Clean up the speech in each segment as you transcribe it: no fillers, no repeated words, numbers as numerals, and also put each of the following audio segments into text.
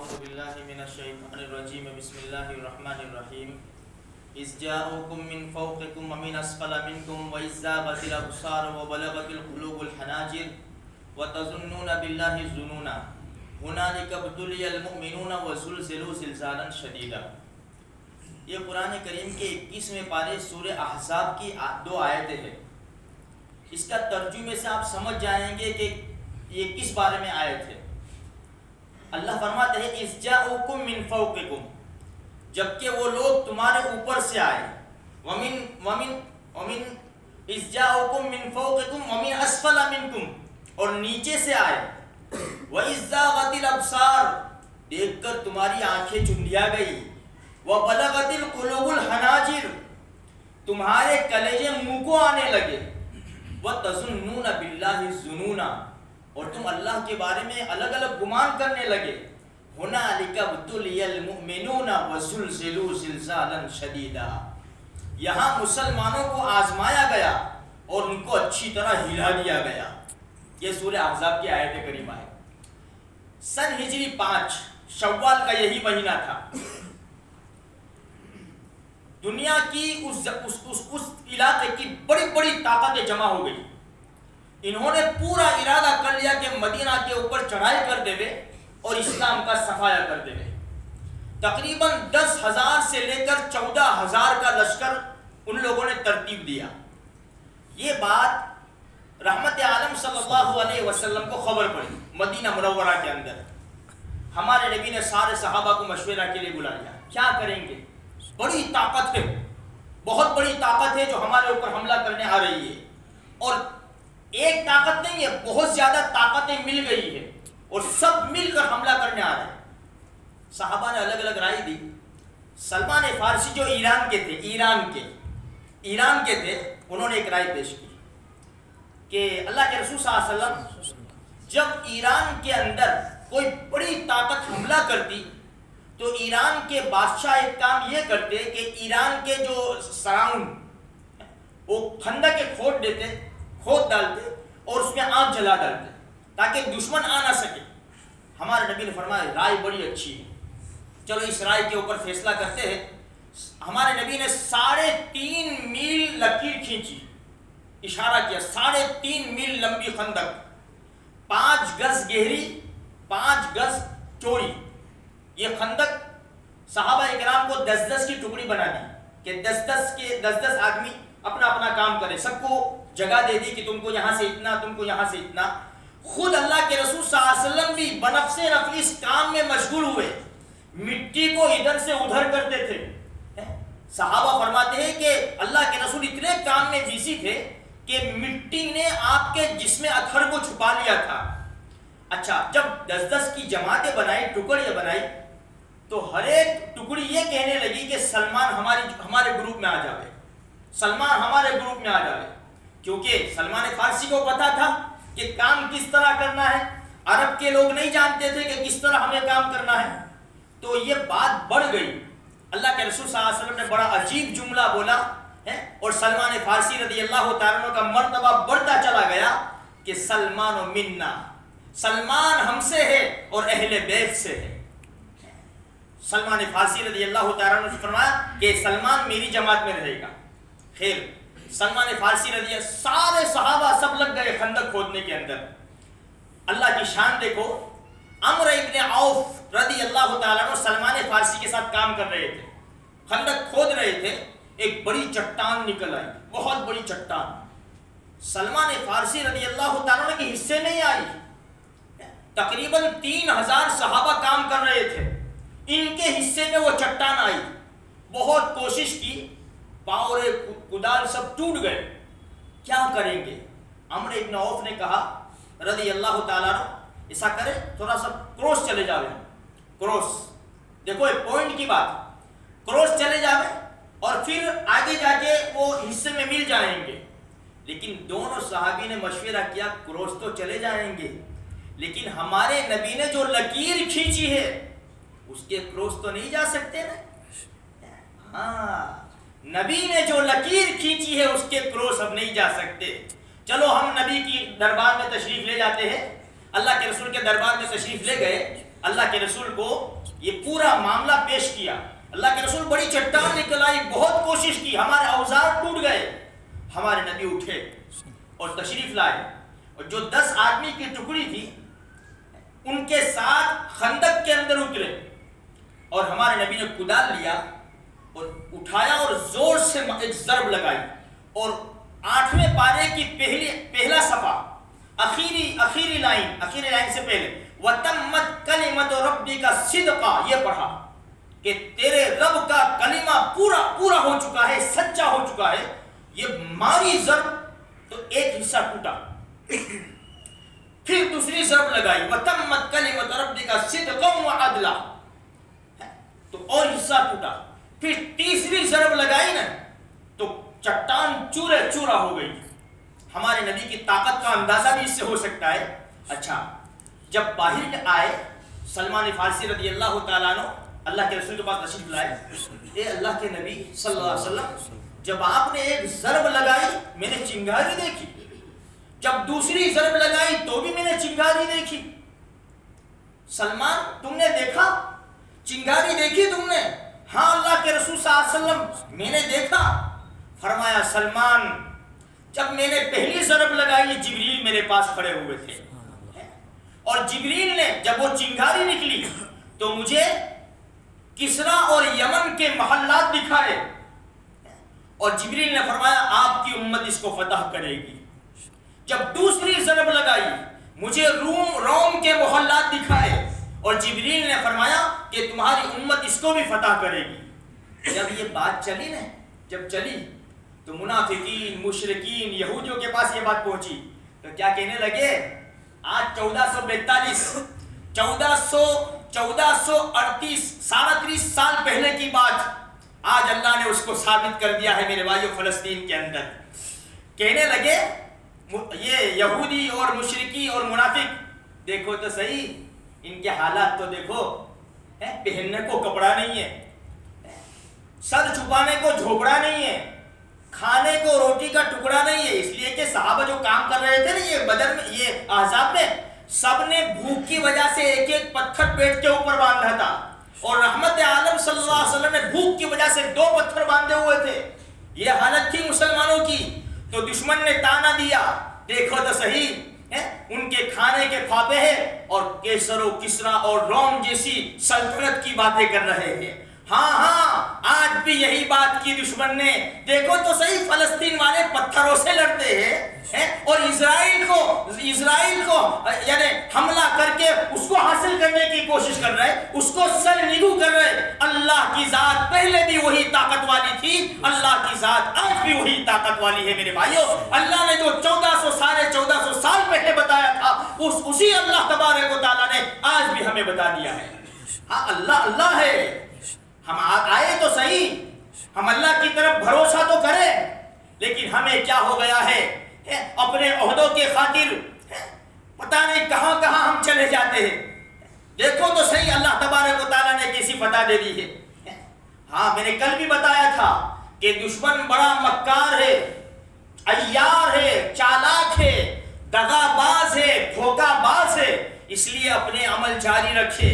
أعوذ بالله من الشيطان الرجيم بسم الله الرحمن الرحيم إذ جاءوكم من فوقكم ومن أسفل منكم وإذ زاغت الأبصار وبلغت القلوب الحناجر وتظنون بالله الظنونا هنالك ابتلي المؤمنون وزلزلوا زلزالا شديدا۔ یہ قرآن کریم کے 21ویں پارے سورہ احزاب کی 2 آیتیں ہیں۔ اس کا ترجمے سے آپ سمجھ جائیں گے کہ یہ کس بارے میں آیت ہے۔ اللہ فرماتے ہیں اذ جاءوکم من فوقکم، جبکہ وہ لوگ تمہارے اوپر سے آئے، ومن اذ جاءوکم من فوقکم ومن اسفل منکم، اور نیچے سے آئے، وَإِذْ زَاغَتِ الْأَبْصَارُ، دیکھ کر تمہاری آنکھیں چندیا گئی، وَبَلَغَتِ الْقُلُوبُ الْحَنَاجِرُ، تمہارے کلیجے منہ کو آنے لگے، وَتَظُنُّونَ بِاللَّهِ الظُّنُونَ، اور تم اللہ کے بارے میں الگ الگ گمان کرنے لگے۔ هُنَالِكَ ابْتُلِيَ الْمُؤْمِنُونَ وَزُلْزِلُوا زِلْزَالًا شَدِيدًا، یہاں مسلمانوں کو آزمایا گیا اور ان کو اچھی طرح ہلا دیا گیا۔ یہ سورہ احزاب کی آیت کریمہ ہے۔ سن ہجری 5 شوال کا یہی مہینہ تھا۔ دنیا کی اس علاقے کی بڑی بڑی طاقتیں جمع ہو گئی۔ انہوں نے پورا ارادہ کر لیا کہ مدینہ کے اوپر چڑھائی کر دے وے اور اسلام کا صفایا کر دے وے۔ تقریباً 10,000 سے لے کر 14,000 کا لشکر ان لوگوں نے ترتیب دیا۔ یہ بات رحمت عالم صلی اللہ علیہ وسلم کو خبر پڑی مدینہ منورہ کے اندر۔ ہمارے نبی نے سارے صحابہ کو مشورہ کے لیے بلا لیا، کیا کریں گے؟ بڑی طاقت ہے، بہت بڑی طاقت ہے جو ہمارے اوپر حملہ کرنے آ رہی ہے، اور ایک طاقت نہیں ہے، بہت زیادہ طاقتیں مل گئی ہے اور سب مل کر حملہ کرنے آ رہے ہیں۔ صحابہ نے الگ الگ رائے دی۔ سلمان فارسی جو ایران کے تھے انہوں نے ایک رائے پیش کی کہ اللہ کے رسول صلی اللہ علیہ وسلم جب ایران کے اندر کوئی بڑی طاقت حملہ کرتی تو ایران کے بادشاہ ایک کام یہ کرتے کہ ایران کے جو سراؤنڈ وہ خندق کے کھود ڈالتے اور اس میں آگ جلا ڈالتے تاکہ دشمن آ نہ سکے۔ ہمارے نبی نے فرمایا رائے بڑی اچھی ہے، چلو اس رائے کے اوپر فیصلہ کرتے ہیں۔ ہمارے نبی نے 3.5 میل لکیر کھینچی، اشارہ کیا، 3.5 میل لمبی خندق، 5 گز گہری 5 گز چوڑی۔ یہ خندق صحابہ اکرام کو 10 کی ٹکڑی بنا دی کہ 10 آدمی اپنا اپنا کام کرے، سب کو جگہ دے دی کہ تم کو یہاں سے اتنا، تم کو یہاں سے اتنا۔ خود اللہ کے رسول صلی اللہ علیہ وسلم بھی بنفس نفس اس کام میں مشغول ہوئے، مٹی کو ادھر سے ادھر کرتے تھے۔ صحابہ فرماتے ہیں کہ اللہ کے رسول اتنے کام میں بزی تھے کہ مٹی نے آپ کے جسم اطہر کو چھپا لیا تھا۔ اچھا، جب 10 کی جماعتیں بنائی، ٹکڑیاں بنائی، تو ہر ایک ٹکڑی یہ کہنے لگی کہ سلمان ہمارے گروپ میں آ جاوے، سلمان ہمارے گروپ میں آ جاوے، کیونکہ سلمان فارسی کو پتا تھا کہ کام کس طرح کرنا ہے۔ عرب کے لوگ نہیں جانتے تھے کہ کس طرح ہمیں کام کرنا ہے۔ تو یہ بات بڑھ گئی۔ اللہ کے رسول صلی اللہ علیہ وسلم نے بڑا عجیب جملہ بولا اور سلمان فارسی رضی اللہ تعالیٰ عنہ کا مرتبہ بڑھتا چلا گیا کہ سلمان و منا، سلمان ہم سے ہے اور اہل بیت سے ہے۔ سلمان فارسی رضی اللہ تعالیٰ عنہ نے فرمایا کہ سلمان میری جماعت میں رہے گا۔ خیر، سلمان فارسی رضی، سارے صحابہ سب لگ گئے خندق کھودنے کے اندر۔ اللہ کی شان دیکھو، عمرو ابن عوف رضی اللہ تعالیٰ عنہ سلمان فارسی کے ساتھ کام کر رہے تھے، خندق کھود رہے تھے۔ ایک بڑی چٹان نکل آئی، بہت بڑی چٹان، سلمان فارسی رضی اللہ تعالیٰ عنہ کے حصے نہیں آئی۔ تقریباً 3,000 صحابہ کام کر رہے تھے، ان کے حصے میں وہ چٹان آئی۔ بہت کوشش کی، پاور کدال سب ٹوٹ گئے، کیا کریں گے؟ عمرو ابن عوف نے کہا رضی اللہ تعالیٰ عنہ، ایسا کرے تھوڑا سا کروس چلے جاوے، کروس، دیکھو ایک پوائنٹ کی بات، کروس چلے جاوے اور پھر آگے جا کے وہ حصے میں مل جائیں گے۔ لیکن دونوں صحابی نے مشورہ کیا کروس تو چلے جائیں گے، لیکن ہمارے نبی نے جو لکیر کھینچی ہے اس کے کروس تو نہیں جا سکتے نا۔ ہاں، نبی نے جو لکیر کھینچی ہے اس کے کروس اب نہیں جا سکتے۔ چلو ہم نبی کی دربار میں تشریف لے جاتے ہیں، اللہ کے رسول کے دربار میں تشریف لے گئے، اللہ کے رسول کو یہ پورا معاملہ پیش کیا. اللہ کے رسول بڑی چٹان نکل آئی, بہت کوشش کی, ہمارے اوزار ٹوٹ گئے. ہمارے نبی اٹھے اور تشریف لائے, اور جو 10 آدمی کی ٹکڑی تھی ان کے ساتھ خندق کے اندر اترے, اور ہمارے نبی نے کدال لیا اور اٹھایا اور زور سے ایک ضرب لگائی, اور 8ویں پارے کی پہلا صفحہ آخری لائن سے پہلے وَتَمَّتْ كَلِمَةُ رَبِّكَ صِدْقًا, یہ پڑھا کہ تیرے رب کا کلمہ پورا ہو چکا ہے, سچا ہو چکا ہے. یہ ماری ضرب تو ایک حصہ ٹوٹا, پھر دوسری ضرب لگائی وَتَمَّتْ كَلِمَةُ رَبِّكَ صِدْقًا وَعَدْلًا, تو اور حصہ ٹوٹا. پھر تیسری ضرب لگائی نا تو چٹان چورے چورا ہو گئی. ہمارے نبی کی طاقت کا اندازہ بھی اس سے ہو سکتا ہے. اچھا, جب باہر آئے سلمان فارسی رضی اللہ تعالیٰ عنہ اللہ کے رسول کے پاس تشریف لائے, اے اللہ کے نبی صلی اللہ علیہ وسلم, جب آپ نے ایک ضرب لگائی میں نے چنگاری دیکھی, جب دوسری ضرب لگائی تو بھی میں نے چنگاری دیکھی. سلمان تم نے دیکھا, چنگاری دیکھی تم نے؟ ہاں اللہ کے رسول صلی اللہ علیہ وسلم میں نے دیکھا. فرمایا سلمان جب میں نے پہلی ضرب لگائی جبریل میرے پاس کھڑے ہوئے تھے, اور جبریل نے جب وہ چنگاری نکلی تو مجھے کسرا اور یمن کے محلات دکھائے, اور جبریل نے فرمایا آپ کی امت اس کو فتح کرے گی. جب دوسری ضرب لگائی مجھے روم کے محلات دکھائے, اور جبریل نے فرمایا کہ تمہاری امت اس کو بھی فتح کرے گی. جب یہ بات چلی نا, جب چلی تو منافقین, مشرکین, یہودیوں کے پاس یہ بات پہنچی تو کیا کہنے لگے, آج 1438 سال پہلے کی بات آج اللہ نے اس کو ثابت کر دیا ہے میرے بھائیو فلسطین کے اندر. کہنے لگے یہ یہودی اور مشرکی اور منافق, دیکھو تو صحیح ان کے حالات تو دیکھو, پہننے کو کپڑا نہیں ہے, سر چھپانے کو جھوپڑا نہیں ہے, کھانے کو روٹی کا ٹکڑا نہیں ہے. اس لیے کہ صحابہ جو کام کر رہے تھے نا یہ بدر میں, یہ احزاب میں, سب نے بھوک کی وجہ سے ایک پتھر پیٹ کے اوپر باندھا تھا, اور رحمت عالم صلی اللہ علیہ وسلم نے بھوک کی وجہ سے 2 پتھر باندھے ہوئے تھے. یہ حالت تھی مسلمانوں کی, تو دشمن نے تانا دیا, دیکھو تو صحیح ان کے کھانے کے پھاپے ہیں اور کیسر و کسرا اور روم جیسی سلطنت کی باتیں کر رہے ہیں. ہاں آج بھی یہی بات کی دشمن نے, دیکھو تو صحیح فلسطین والے پتھروں سے لڑتے ہیں اور اسرائیل کو یعنی حملہ کر کے اس کو حاصل کرنے کی کوشش کر رہے, اس کو سر نگو کر رہے. اللہ کی ذات پہلے بھی وہی طاقت والی تھی, اللہ کی ذات آج بھی وہی طاقت والی ہے میرے بھائیو. اللہ نے جو 1400 سال پہلے بتایا تھا اسی اللہ تبارک و تعالیٰ نے آج بھی ہمیں بتا دیا ہے. ہاں اللہ ہے, ہم آئے تو صحیح, ہم اللہ کی طرف بھروسہ تو کریں, لیکن ہمیں کیا ہو گیا ہے, اپنے عہدوں کے خاطر پتہ نہیں کہاں ہم چلے جاتے ہیں. دیکھو تو صحیح اللہ تبارک و تعالیٰ نے کیسی فتح دے دی ہے. ہاں میں نے کل بھی بتایا تھا کہ دشمن بڑا مکار ہے, عیار ہے, چالاک ہے, دغا باز ہے, دھوکہ باز ہے. اس لیے اپنے عمل جاری رکھے,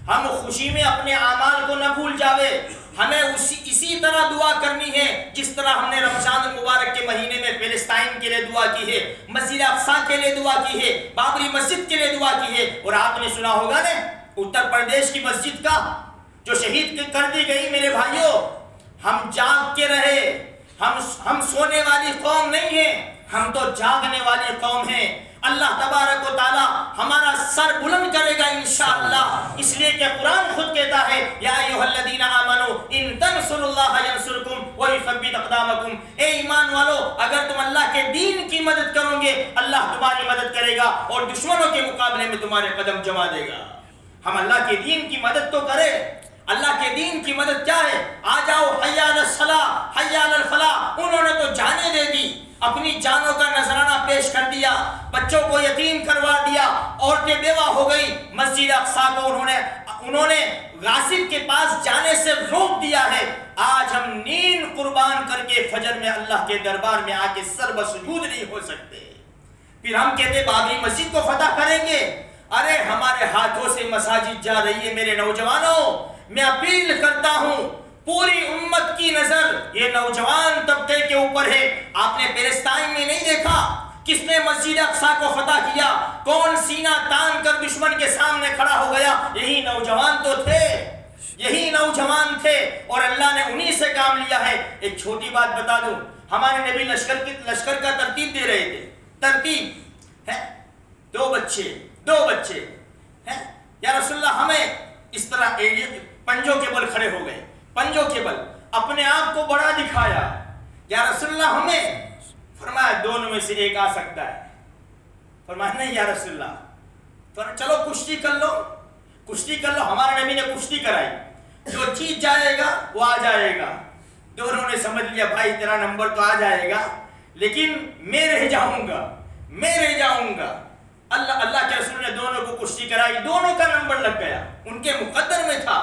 ہم خوشی میں اپنے اعمال کو نہ بھول جاوے. ہمیں اسی طرح دعا کرنی ہے جس طرح ہم نے رمضان المبارک کے مہینے میں فلسطین کے لیے دعا کی ہے, مسجد اقصی کے لیے دعا کی ہے, بابری مسجد کے لیے دعا کی ہے. اور آپ نے سنا ہوگا نا اتر پردیش کی مسجد کا جو شہید کر دی گئی. میرے بھائیوں ہم جاگ کے رہے, ہم سونے والی قوم نہیں ہیں, ہم تو جاگنے والی قوم ہیں. اللہ تبارک و تعالی ہمارا سر بلند کرے گا انشاءاللہ, اس لیے کہ قرآن خود کہتا ہے یا ایھا الذین آمنوا ان تنصروا اللہ ینصرکم ویثبت اقدامکم. اے ایمان والو اگر تم اللہ کے دین کی مدد کرو گے اللہ تمہاری مدد کرے گا اور دشمنوں کے مقابلے میں تمہارے قدم جما دے گا. ہم اللہ کے دین کی مدد تو کریں. اللہ کے دین کی مدد کیا ہے, آ جاؤ حی علی الصلاۃ حی علی الفلاح. انہوں نے تو جانیں دے دی, اپنی جانوں کا نذرانہ پیش کر دیا, بچوں کو یتیم کروا دیا, عورتیں بیوہ ہو گئی. مسجد اقصی کو انہوں نے غاصب کے پاس جانے سے روک دیا ہے. آج ہم نیند قربان کر کے فجر میں اللہ کے دربار میں آ کے سر بسجود نہیں ہو سکتے. پھر ہم کہتے بابری مسجد کو فتح کریں گے. ارے ہمارے ہاتھوں سے مساجد جا رہی ہے. میرے نوجوانوں, میں اپیل کرتا ہوں, پوری امت کی نظر یہ نوجوان طبقے کے اوپر ہے. آپ نے فلسطین میں نہیں دیکھا کس نے مسجد اقصیٰ کو فتح کیا؟ کون سینہ تان کر دشمن کے سامنے کھڑا ہو گیا؟ یہی نوجوان تو تھے, یہی نوجوان تھے, اور اللہ نے انہی سے کام لیا ہے. ایک چھوٹی بات بتا دوں, ہمارے نبی لشکر کا ترتیب دے رہے تھے. ترتیب ہے, دو بچے ہیں, یا رسول اللہ ہمیں اس طرح پنجوں کے بل کھڑے ہو گئے, پنجوں کے بل اپنے آپ کو بڑا دکھایا. یا رسول اللہ ہمیں, فرمایا دونوں میں سے ایک آ سکتا ہے. فرمایا نہیں یا رسول اللہ, فرمایا چلو کشتی کر لو. ہمارے نبی نے کشتی کرائی, جو جیت جائے گا وہ آ جائے گا. دونوں نے سمجھ لیا بھائی تیرا نمبر تو آ جائے گا, لیکن میں رہ جاؤں گا. اللہ کے رسول نے دونوں کو کشتی کرائی, دونوں کا نمبر لگ گیا, ان کے مقدر میں تھا.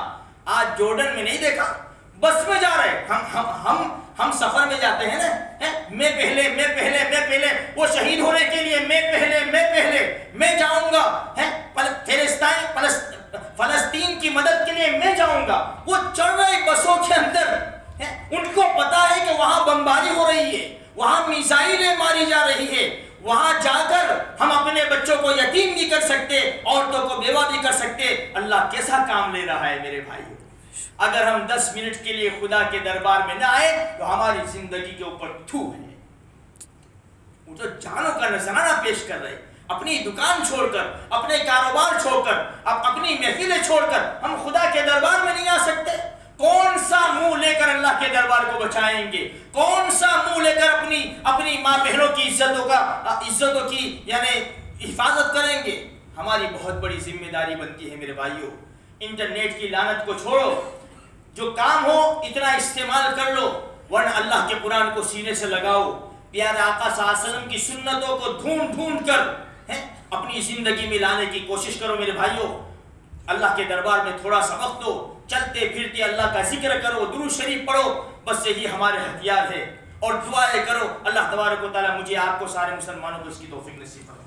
آج جارڈن میں نہیں دیکھا, بس میں جا رہے, ہم سفر میں جاتے ہیں نا, میں پہلے وہ شہید ہونے کے لیے میں جاؤں گا, فلسطین کی مدد کے لیے میں جاؤں گا. وہ چڑھ رہے بسوں کے اندر, ان کو پتا ہے کہ وہاں بمباری ہو رہی ہے, وہاں میزائلیں ماری جا رہی ہے, وہاں جا کر ہم اپنے بچوں کو یتیم بھی کر سکتے, عورتوں کو بیوہ بھی کر سکتے. اللہ کیسا کام لے رہا ہے میرے بھائی. اگر ہم 10 منٹ کے لیے خدا کے دربار میں نہ آئے تو ہماری زندگی کے اوپر تھو ہے. وہ تو جانوں کا نذرانہ پیش کر رہے, اپنی دکان چھوڑ کر, اپنے کاروبار چھوڑ کر, اپنی محفلیں چھوڑ کر ہم خدا کے دربار میں نہیں آ سکتے. کون سا منہ لے کر اللہ کے دربار کو بچائیں گے؟ کون سا منہ لے کر اپنی ماں بہنوں کی عزتوں کی یعنی حفاظت کریں گے؟ ہماری بہت بڑی ذمہ داری بنتی ہے میرے بھائیوں. انٹرنیٹ کی لعنت کو چھوڑو, جو کام ہو اتنا استعمال کر لو, ورنہ اللہ کے قرآن کو سینے سے لگاؤ. پیارے آقا صلی اللہ علیہ وسلم کی سنتوں کو ڈھونڈ کر اپنی زندگی میں لانے کی کوشش کرو میرے بھائیوں. اللہ کے دربار میں تھوڑا سا وقت دو, چلتے پھرتے اللہ کا ذکر کرو, درود شریف پڑھو, بس یہی ہمارے ہتھیار ہے. اور دعائیں کرو, اللہ تبارک و تعالیٰ مجھے آپ کو سارے مسلمانوں کو اس کی توفیق نصیب فرمائے.